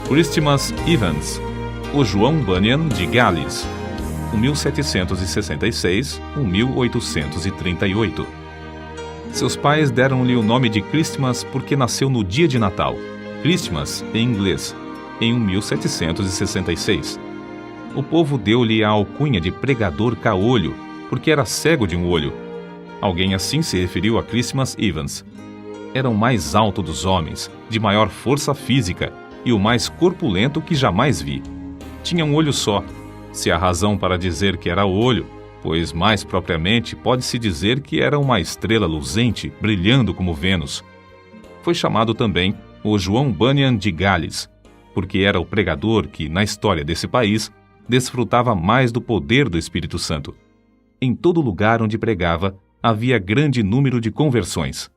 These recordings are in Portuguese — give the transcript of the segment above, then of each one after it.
Christmas Evans, o João Bunyan de Gales, 1766–1838. Seus pais deram-lhe o nome de Christmas porque nasceu no dia de Natal, Christmas em inglês, em 1766. O povo deu-lhe a alcunha de pregador caolho, porque era cego de um olho. Alguém assim se referiu a Christmas Evans. Era o mais alto dos homens, de maior força física e o mais corpulento que jamais vi. Tinha um olho só, se há razão para dizer que era olho, pois mais propriamente pode-se dizer que era uma estrela luzente, brilhando como Vênus. Foi chamado também o João Bunyan de Gales, porque era o pregador que, na história desse país, desfrutava mais do poder do Espírito Santo. Em todo lugar onde pregava, havia grande número de conversões.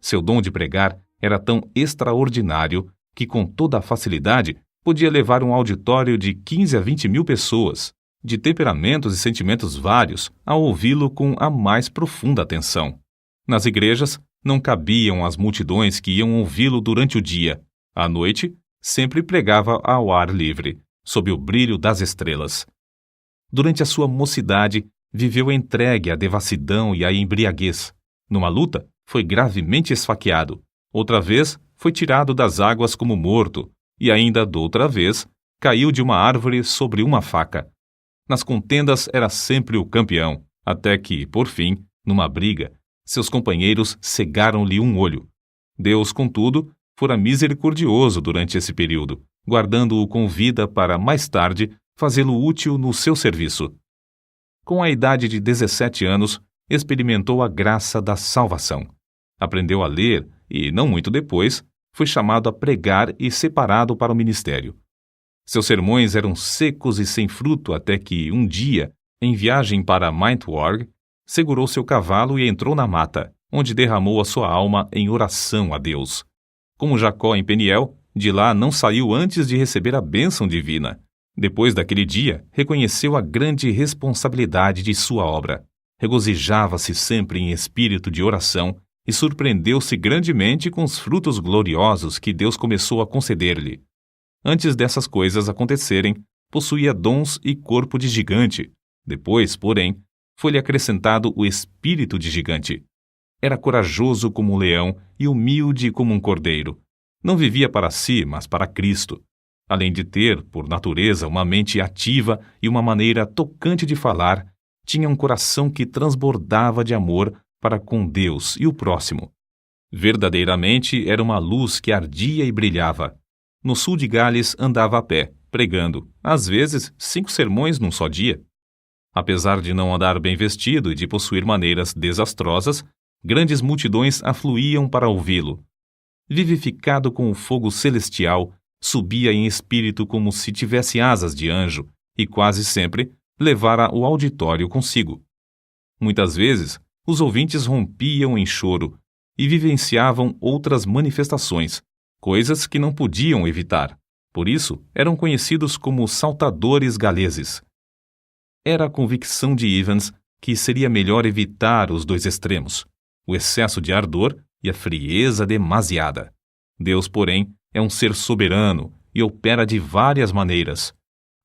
Seu dom de pregar era tão extraordinário que, com toda a facilidade, podia levar um auditório de 15 a 20 mil pessoas, de temperamentos e sentimentos vários, a ouvi-lo com a mais profunda atenção. Nas igrejas, não cabiam as multidões que iam ouvi-lo durante o dia. À noite, sempre pregava ao ar livre, sob o brilho das estrelas. Durante a sua mocidade, viveu entregue à devassidão e à embriaguez. Numa luta, foi gravemente esfaqueado. Outra vez, foi tirado das águas como morto, e ainda doutra vez, caiu de uma árvore sobre uma faca. Nas contendas era sempre o campeão, até que, por fim, numa briga, seus companheiros cegaram-lhe um olho. Deus, contudo, fora misericordioso durante esse período, guardando-o com vida para, mais tarde, fazê-lo útil no seu serviço. Com a idade de 17 anos, experimentou a graça da salvação. Aprendeu a ler e, não muito depois, foi chamado a pregar e separado para o ministério. Seus sermões eram secos e sem fruto até que, um dia, em viagem para Maintward, segurou seu cavalo e entrou na mata, onde derramou a sua alma em oração a Deus. Como Jacó em Peniel, de lá não saiu antes de receber a bênção divina. Depois daquele dia, reconheceu a grande responsabilidade de sua obra. Regozijava-se sempre em espírito de oração e surpreendeu-se grandemente com os frutos gloriosos que Deus começou a conceder-lhe. Antes dessas coisas acontecerem, possuía dons e corpo de gigante. Depois, porém, foi-lhe acrescentado o espírito de gigante. Era corajoso como um leão e humilde como um cordeiro. Não vivia para si, mas para Cristo. Além de ter, por natureza, uma mente ativa e uma maneira tocante de falar, tinha um coração que transbordava de amor para com Deus e o próximo. Verdadeiramente era uma luz que ardia e brilhava. No sul de Gales andava a pé, pregando, às vezes, 5 sermões num só dia. Apesar de não andar bem vestido e de possuir maneiras desastrosas, grandes multidões afluíam para ouvi-lo. Vivificado com o fogo celestial, subia em espírito como se tivesse asas de anjo e quase sempre levara o auditório consigo. Muitas vezes, os ouvintes rompiam em choro e vivenciavam outras manifestações, coisas que não podiam evitar. Por isso, eram conhecidos como saltadores galeses. Era a convicção de Evans que seria melhor evitar os dois extremos, o excesso de ardor e a frieza demasiada. Deus, porém, é um ser soberano e opera de várias maneiras.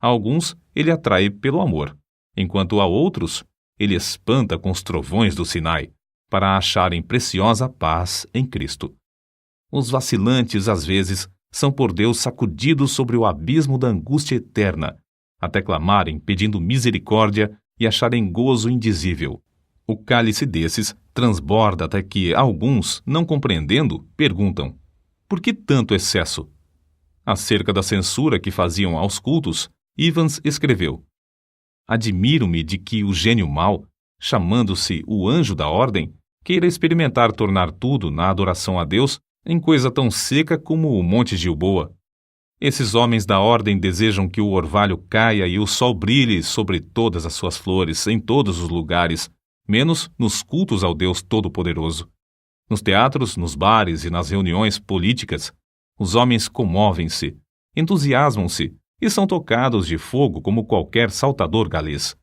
A alguns, ele atrai pelo amor, enquanto a outros, ele espanta com os trovões do Sinai, para acharem preciosa paz em Cristo. Os vacilantes, às vezes, são por Deus sacudidos sobre o abismo da angústia eterna, até clamarem pedindo misericórdia e acharem gozo indizível. O cálice desses transborda até que alguns, não compreendendo, perguntam: por que tanto excesso? Acerca da censura que faziam aos cultos, Evans escreveu: admiro-me de que o gênio mau, chamando-se o anjo da ordem, queira experimentar tornar tudo na adoração a Deus em coisa tão seca como o Monte Gilboa. Esses homens da ordem desejam que o orvalho caia e o sol brilhe sobre todas as suas flores, em todos os lugares, menos nos cultos ao Deus Todo-Poderoso. Nos teatros, nos bares e nas reuniões políticas, os homens comovem-se, entusiasmam-se e são tocados de fogo como qualquer saltador galês.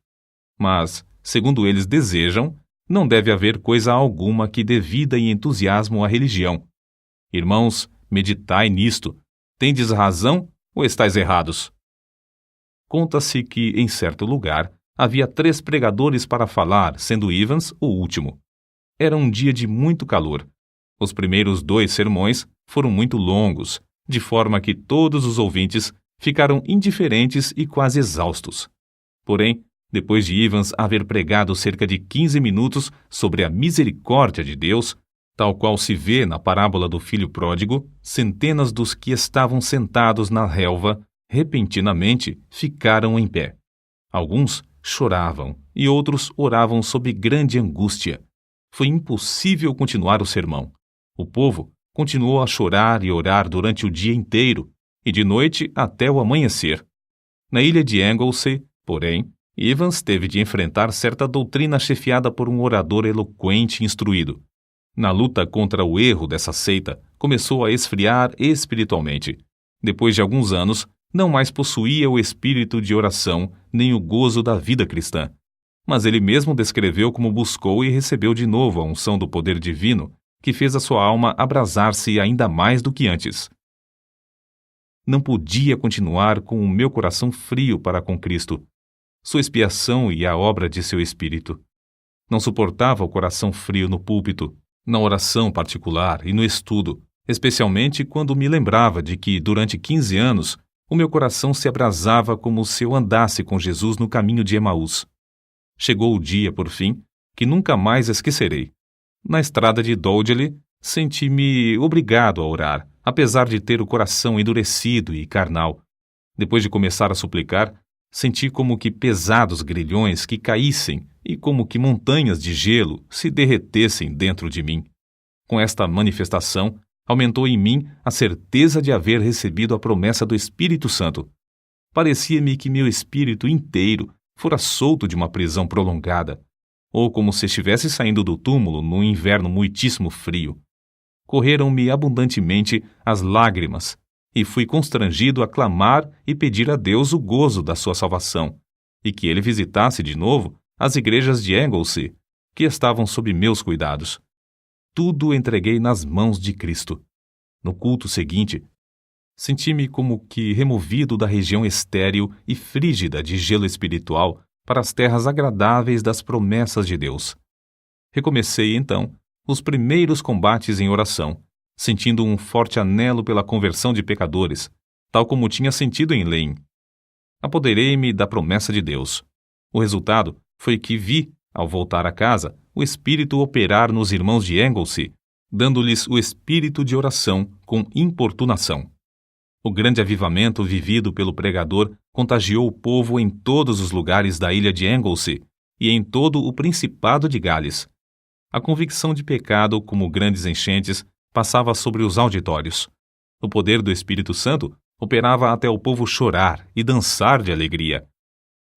Mas, segundo eles desejam, não deve haver coisa alguma que dê vida e entusiasmo à religião. Irmãos, meditai nisto. Tendes razão ou estáis errados? Conta-se que, em certo lugar, havia 3 pregadores para falar, sendo Evans o último. Era um dia de muito calor. Os primeiros 2 sermões foram muito longos, de forma que todos os ouvintes ficaram indiferentes e quase exaustos. Porém, depois de Evans haver pregado cerca de 15 minutos sobre a misericórdia de Deus, tal qual se vê na parábola do filho pródigo, centenas dos que estavam sentados na relva, repentinamente, ficaram em pé. Alguns choravam e outros oravam sob grande angústia. Foi impossível continuar o sermão. O povo continuou a chorar e orar durante o dia inteiro, e de noite até o amanhecer. Na ilha de Anglesey, porém, Evans teve de enfrentar certa doutrina chefiada por um orador eloquente e instruído. Na luta contra o erro dessa seita, começou a esfriar espiritualmente. Depois de alguns anos, não mais possuía o espírito de oração nem o gozo da vida cristã. Mas ele mesmo descreveu como buscou e recebeu de novo a unção do poder divino, que fez a sua alma abrasar-se ainda mais do que antes. Não podia continuar com o meu coração frio para com Cristo, sua expiação e a obra de seu Espírito. Não suportava o coração frio no púlpito, na oração particular e no estudo, especialmente quando me lembrava de que, durante 15 anos, o meu coração se abrasava como se eu andasse com Jesus no caminho de Emaús. Chegou o dia, por fim, que nunca mais esquecerei. Na estrada de Dowdley, senti-me obrigado a orar, apesar de ter o coração endurecido e carnal. Depois de começar a suplicar, senti como que pesados grilhões que caíssem e como que montanhas de gelo se derretessem dentro de mim. Com esta manifestação, aumentou em mim a certeza de haver recebido a promessa do Espírito Santo. Parecia-me que meu espírito inteiro fora solto de uma prisão prolongada, ou como se estivesse saindo do túmulo num inverno muitíssimo frio. Correram-me abundantemente as lágrimas, e fui constrangido a clamar e pedir a Deus o gozo da sua salvação, e que ele visitasse de novo as igrejas de Anglesey, que estavam sob meus cuidados. Tudo entreguei nas mãos de Cristo. No culto seguinte, senti-me como que removido da região estéril e frígida de gelo espiritual para as terras agradáveis das promessas de Deus. Recomecei, então, os primeiros combates em oração, sentindo um forte anelo pela conversão de pecadores, tal como tinha sentido em Lane. Apoderei-me da promessa de Deus. O resultado foi que vi, ao voltar a casa, o Espírito operar nos irmãos de Anglesey, dando-lhes o espírito de oração com importunação. O grande avivamento vivido pelo pregador contagiou o povo em todos os lugares da ilha de Anglesey e em todo o Principado de Gales. A convicção de pecado, como grandes enchentes, passava sobre os auditórios. O poder do Espírito Santo operava até o povo chorar e dançar de alegria.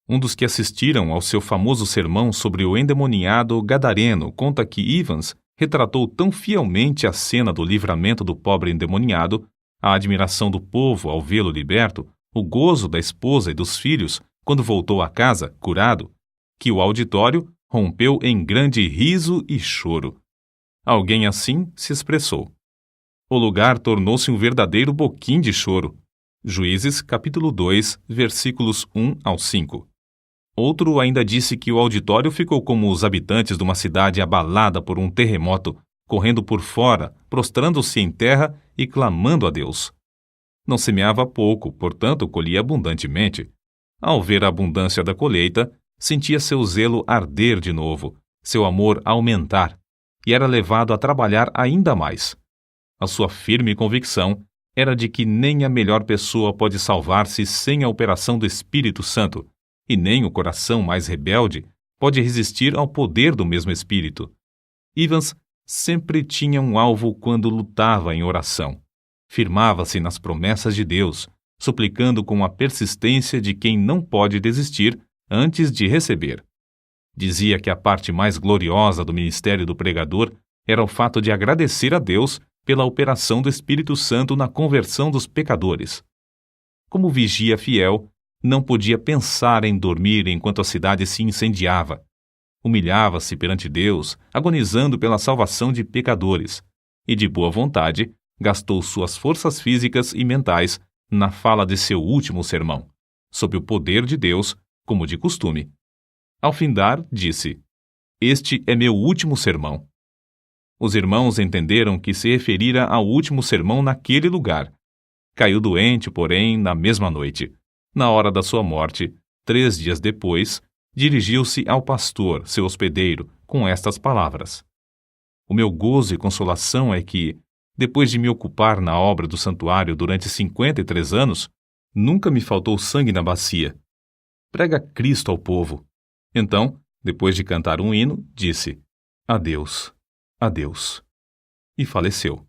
Um dos que assistiram ao seu famoso sermão sobre o endemoniado gadareno conta que Evans retratou tão fielmente a cena do livramento do pobre endemoniado, a admiração do povo ao vê-lo liberto, o gozo da esposa e dos filhos quando voltou à casa, curado, que o auditório rompeu em grande riso e choro. Alguém assim se expressou. O lugar tornou-se um verdadeiro boquim de choro. Juízes, capítulo 2, versículos 1 ao 5. Outro ainda disse que o auditório ficou como os habitantes de uma cidade abalada por um terremoto, correndo por fora, prostrando-se em terra e clamando a Deus. Não semeava pouco, portanto colhia abundantemente. Ao ver a abundância da colheita, sentia seu zelo arder de novo, seu amor aumentar, e era levado a trabalhar ainda mais. A sua firme convicção era de que nem a melhor pessoa pode salvar-se sem a operação do Espírito Santo, e nem o coração mais rebelde pode resistir ao poder do mesmo Espírito. Evans sempre tinha um alvo quando lutava em oração. Firmava-se nas promessas de Deus, suplicando com a persistência de quem não pode desistir antes de receber. Dizia que a parte mais gloriosa do ministério do pregador era o fato de agradecer a Deus pela operação do Espírito Santo na conversão dos pecadores. Como vigia fiel, não podia pensar em dormir enquanto a cidade se incendiava. Humilhava-se perante Deus, agonizando pela salvação de pecadores, e de boa vontade gastou suas forças físicas e mentais na fala de seu último sermão, sob o poder de Deus, como de costume. Ao findar, disse: "Este é meu último sermão." Os irmãos entenderam que se referira ao último sermão naquele lugar. Caiu doente, porém, na mesma noite. Na hora da sua morte, 3 dias depois, dirigiu-se ao pastor, seu hospedeiro, com estas palavras: "O meu gozo e consolação é que, depois de me ocupar na obra do santuário durante 53 anos, nunca me faltou sangue na bacia. Prega Cristo ao povo." Então, depois de cantar um hino, disse: "Adeus, adeus." E faleceu.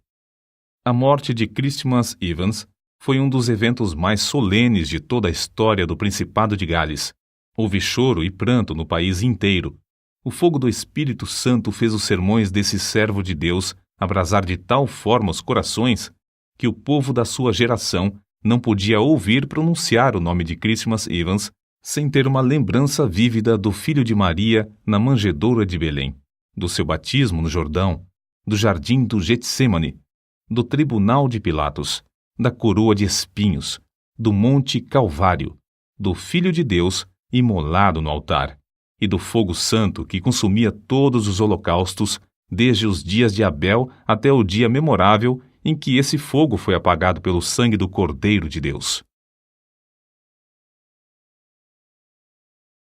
A morte de Christmas Evans foi um dos eventos mais solenes de toda a história do Principado de Gales. Houve choro e pranto no país inteiro. O fogo do Espírito Santo fez os sermões desse servo de Deus abrasar de tal forma os corações que o povo da sua geração não podia ouvir pronunciar o nome de Christmas Evans sem ter uma lembrança vívida do filho de Maria na manjedoura de Belém, do seu batismo no Jordão, do jardim do Getsêmani, do tribunal de Pilatos, da coroa de espinhos, do monte Calvário, do Filho de Deus imolado no altar, e do fogo santo que consumia todos os holocaustos, desde os dias de Abel até o dia memorável em que esse fogo foi apagado pelo sangue do Cordeiro de Deus.